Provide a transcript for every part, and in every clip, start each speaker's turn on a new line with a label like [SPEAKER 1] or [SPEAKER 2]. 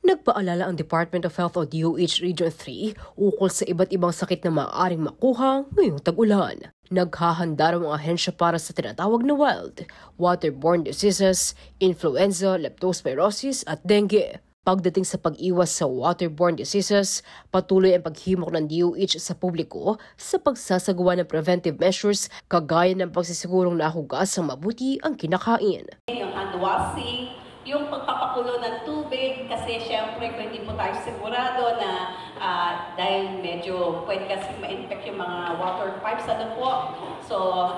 [SPEAKER 1] Nagpaalala ang Department of Health o DOH Region 3 ukol sa iba't ibang sakit na maaaring makuha ngayong tag-ulan. Naghahanda raw ang ahensya para sa tinatawag na wild, waterborne diseases, influenza, leptospirosis at dengue. Pagdating sa pag-iwas sa waterborne diseases, patuloy ang paghimok ng DOH sa publiko sa pagsasagawa ng preventive measures kagaya ng pagsisigurong nahugas ang mabuti ang kinakain.
[SPEAKER 2] Yung hand washing, yung pagpapakulo ng tubig kasi syempre kung hindi po tayo sigurado na dahil medyo pwede kasi ma-infect yung mga water pipes po. So,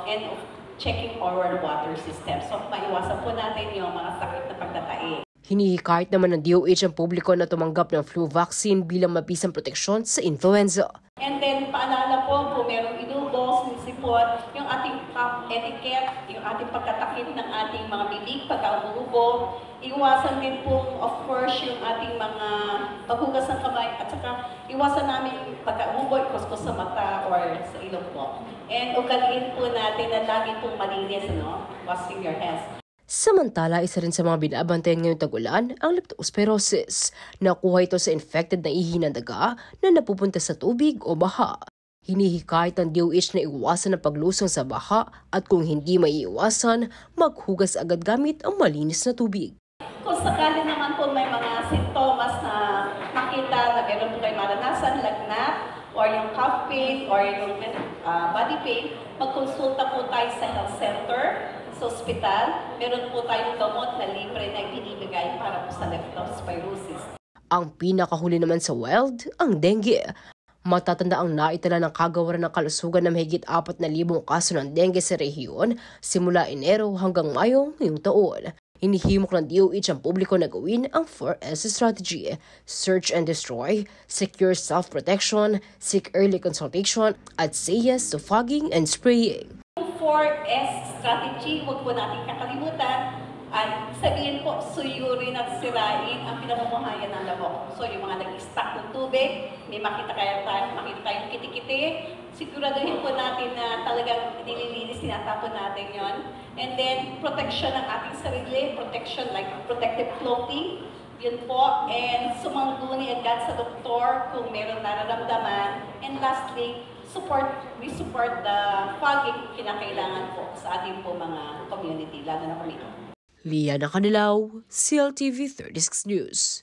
[SPEAKER 2] and checking our water system. So, maiwasan po natin yung mga sakit na pagtatae.
[SPEAKER 1] Hinihikayat naman ng DOH ang publiko na tumanggap ng flu vaccine bilang mabisang proteksyon sa influenza.
[SPEAKER 2] And then, paalala po, kung merong inubos, nisipot, yung ating etiquette, yung ating pagkatakip ng ating mga bibig pagka umuubo, iwasan din po, of course, yung ating mga paghugas ng kamay, at saka iwasan namin pagka umuubo, ikuskus sa mata or sa ilong po. And ugaliin po natin na lagi pong malinis, washing your hands.
[SPEAKER 1] Samantala, isa rin sa mga binabantayan ngayong tag-ulan ang leptospirosis. Nakuha ito sa infected na ihi ng daga na napupunta sa tubig o baha. Hinihikayat ng DOH na iwasan ang paglusong sa baha at kung hindi maiiwasan, maghugas agad gamit ang malinis na tubig.
[SPEAKER 2] Kung sakali naman po may mga sintomas na makita na meron po kayo maranasan, lagnat, or yung cough pain, or yung body pain, magkonsulta po tayo sa health center, sa ospital. Meron po tayong gamot na libre na ibinibigay para po sa leptospirosis.
[SPEAKER 1] Ang pinakahuli naman sa wild, ang dengue. Matatanda ang naitala ng kagawaran ng kalusugan na mahigit 4,000 kaso ng dengue sa rehiyon simula Enero hanggang Mayo ngayong taon. Hinihimok ng DOH ang publiko na gawin ang 4S strategy: search and destroy, secure self-protection, seek early consultation, at say yes to fogging and spraying.
[SPEAKER 2] 4S strategy, huwag po natin kakalimutan. At sabihin po, suyurin at sirain ang pinamumuhayan ng lamok. So yung mga nag-stack ng tubig, may makita tayong kiti-kiti, siguraduhin po natin na talagang nililinis, tinatapon natin yon. And then, protection ng ating sarili, protection like protective clothing, yun po. And sumangguni agad sa doktor kung meron nararamdaman. And lastly, we support the fogging kinakailangan po sa ating po mga community, lalo na kami.
[SPEAKER 1] Liana Canilaw, CLTV 36 News.